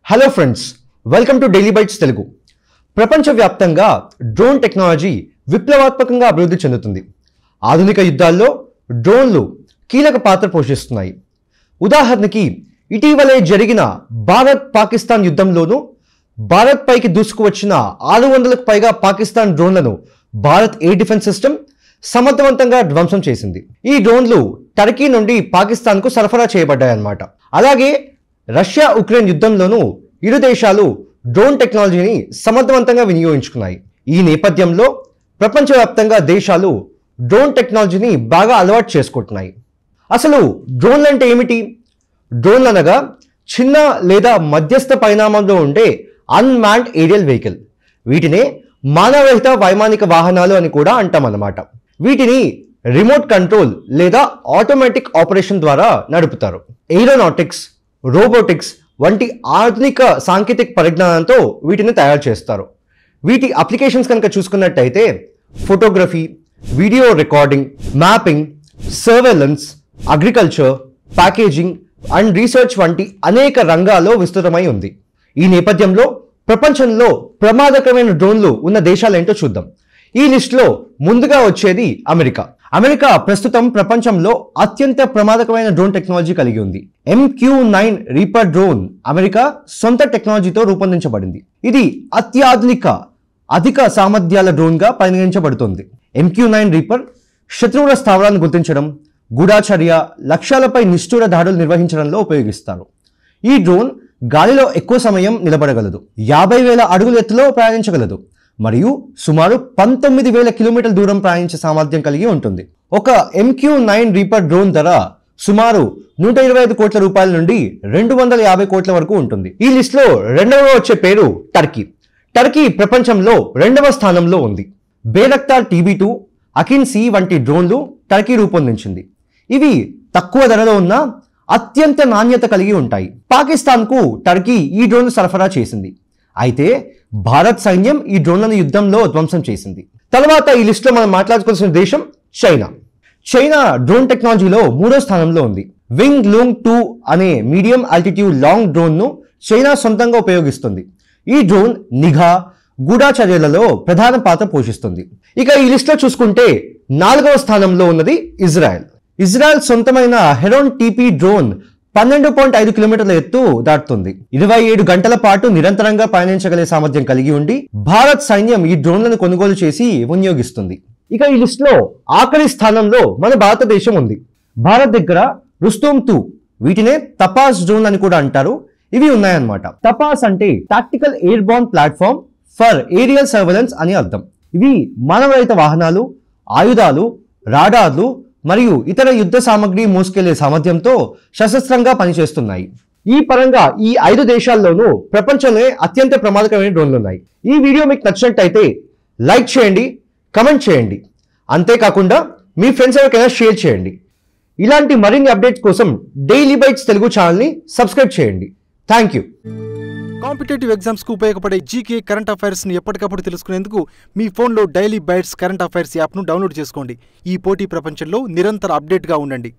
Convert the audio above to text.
Hello friends, welcome to daily bites Telugu. ప్రపంచవ్యాప్తంగా drone technology విప్లవాత్మకంగా అభివృద్ధి చెందుతుంది. ఆధునిక యుద్ధాల్లో డ్రోన్లు కీలక పాత్ర పోషిస్తున్నాయి. ఉదాహరణకి ఇటీవలే జరిగిన భారత్-పాకిస్తాన్ యుద్ధంలోనూ భారత్ పైకి దూసుకువచ్చిన 600లకు పైగా పాకిస్తాన్ డ్రోన్లను భారత్ ఎయిర్ డిఫెన్స్ సిస్టమ్ సమర్థవంతంగా ధ్వంసం చేసింది. ఈ డ్రోన్లు టర్కీ నుండి పాకిస్తాన్కు సరఫరా చేయబడ్డాయన్నమాట. అలాగే రష్యా ఉక్రెయిన్ యుద్ధంలోనూ ఇరు దేశాలు డ్రోన్ టెక్నాలజీని సమర్థవంతంగా వినియోగించుకున్నాయి. ఈ నేపథ్యంలో ప్రపంచవ్యాప్తంగా దేశాలు డ్రోన్ టెక్నాలజీని బాగా అలవాటు చేసుకుంటున్నాయి. అసలు డ్రోన్లు అంటే ఏమిటి? డ్రోన్లు అనగా చిన్న లేదా మధ్యస్థ పరిణామంలో ఉండే అన్మాన్డ్ ఏరియల్ వెహికల్. వీటినే మానవరహిత వైమానిక వాహనాలు అని కూడా అంటామన్నమాట. వీటిని రిమోట్ కంట్రోల్ లేదా ఆటోమేటిక్ ఆపరేషన్ ద్వారా నడుపుతారు. ఏరోనాటిక్స్, రోబోటిక్స్ వంటి ఆధునిక సాంకేతిక పరిజ్ఞానంతో వీటిని తయారు చేస్తారు. వీటి అప్లికేషన్స్ కనుక చూసుకున్నట్టయితే photography, video recording, mapping, surveillance, agriculture, packaging and research వంటి అనేక రంగాల్లో విస్తృతమై ఉంది. ఈ నేపథ్యంలో ప్రపంచంలో ప్రమాదకరమైన డ్రోన్లు ఉన్న దేశాలేంటో చూద్దాం. ఈ లిస్టులో ముందుగా వచ్చేది అమెరికా. అమెరికా ప్రస్తుతం ప్రపంచంలో అత్యంత ప్రమాదకరమైన డ్రోన్ టెక్నాలజీ కలిగి ఉంది. MQ-9 రీపర్ డ్రోన్ అమెరికా సొంత టెక్నాలజీతో రూపొందించబడింది. ఇది అత్యాధునిక అధిక సామర్థ్యాల డ్రోన్గా పరిగణించబడుతుంది. MQ-9 రీపర్ శత్రువుల స్థావరాలను గుర్తించడం, గూఢచర్య, లక్ష్యాలపై నిష్ఠూర దాడులు నిర్వహించడంలో ఉపయోగిస్తారు. ఈ డ్రోన్ గాలిలో ఎక్కువ సమయం నిలబడగలదు, 50,000 అడుగుల ఎత్తులో ప్రయాణించగలదు మరియు సుమారు 19,000 కిలోమీటర్ల దూరం ప్రయాణించే సామర్థ్యం కలిగి ఉంటుంది. ఒక MQ-9 రీపర్ డ్రోన్ ధర సుమారు 125 కోట్ల రూపాయల నుండి 250 కోట్ల వరకు ఉంటుంది. ఈ లిస్టులో రెండవ వచ్చే పేరు టర్కీ. టర్కీ ప్రపంచంలో 2వ స్థానంలో ఉంది. బేరక్తార్ TB2, అకిన్-C వంటి డ్రోన్లు టర్కీ రూపొందించింది. ఇవి తక్కువ ధరలో ఉన్న అత్యంత నాణ్యత కలిగి ఉంటాయి. పాకిస్తాన్కు టర్కీ ఈ డ్రోన్ సరఫరా చేసింది. అయితే భారత్ సైన్యం ఈ డ్రోన్లను యుద్ధంలో ధ్వంసం చేసింది. తర్వాత ఈ లిస్టులో మనం మాట్లాడుకోవాల్సిన దేశం చైనా. చైనా డ్రోన్ టెక్నాలజీలో 3వ స్థానంలో ఉంది. వింగ్ లూంగ్ 2 అనే మీడియం ఆల్టిట్యూడ్ లాంగ్ డ్రోన్ను చైనా సొంతంగా ఉపయోగిస్తుంది. ఈ డ్రోన్ నిఘా, గూఢచర్యలలో ప్రధాన పాత్ర పోషిస్తుంది. ఇక ఈ లిస్టులో చూసుకుంటే 4వ స్థానంలో ఉన్నది ఇజ్రాయెల్. ఇజ్రాయెల్ సొంతమైన హెరాన్ TP డ్రోన్ 12.5 కిలోమీటర్ల ఎత్తు దాటుతుంది. 27 గంటల పాటు నిరంతరంగా పయనించగలిగే సామర్థ్యం కలిగి ఉండి భారత్ సైన్యం ఈ డ్రోన్లను కొనుగోలు చేసి వినియోగిస్తుంది. ఇక ఈ లిస్టులో ఆఖరి స్థానంలో మన భారతదేశం ఉంది. భారత్ దగ్గర రుస్తోమ్ 2, వీటినే తపాస్ డ్రోన్ అని కూడా అంటారు, ఇవి ఉన్నాయన్నమాట. తపాస్ అంటే tactical air borne platform for aerial surveillance అని అర్థం. ఇవి మానవరహిత వాహనాలు, ఆయుధాలు, రాడార్లు మరియు ఇతర యుద్ధ సామగ్రి మోసుకెళ్లే సామర్థ్యంతో సశస్త్రంగా పనిచేస్తున్నాయి. ఈ పరంగా ఈ 5 దేశాల్లోనూ ప్రపంచంలోనే అత్యంత ప్రమాదకరమైన డ్రోన్లు ఉన్నాయి. ఈ వీడియో మీకు నచ్చినట్టయితే లైక్ చేయండి, కమెంట్ చేయండి. అంతేకాకుండా మీ ఫ్రెండ్స్ ఎవరికైనా షేర్ చేయండి. ఇలాంటి మరిన్ని అప్డేట్స్ కోసం డైలీ బైట్స్ తెలుగు ఛానల్ని సబ్స్క్రైబ్ చేయండి. Thank you. కాంపిటేటివ్ ఎగ్జామ్స్కు ఉపయోగపడే జీకే కరెంట్ అఫైర్స్ని ఎప్పటికప్పుడు తెలుసుకునేందుకు మీ ఫోన్లో డైలీ బైట్స్ కరెంట్ అఫైర్స్ యాప్ను డౌన్లోడ్ చేసుకోండి. ఈ పోటీ ప్రపంచంలో నిరంతర అప్డేట్గా ఉండండి.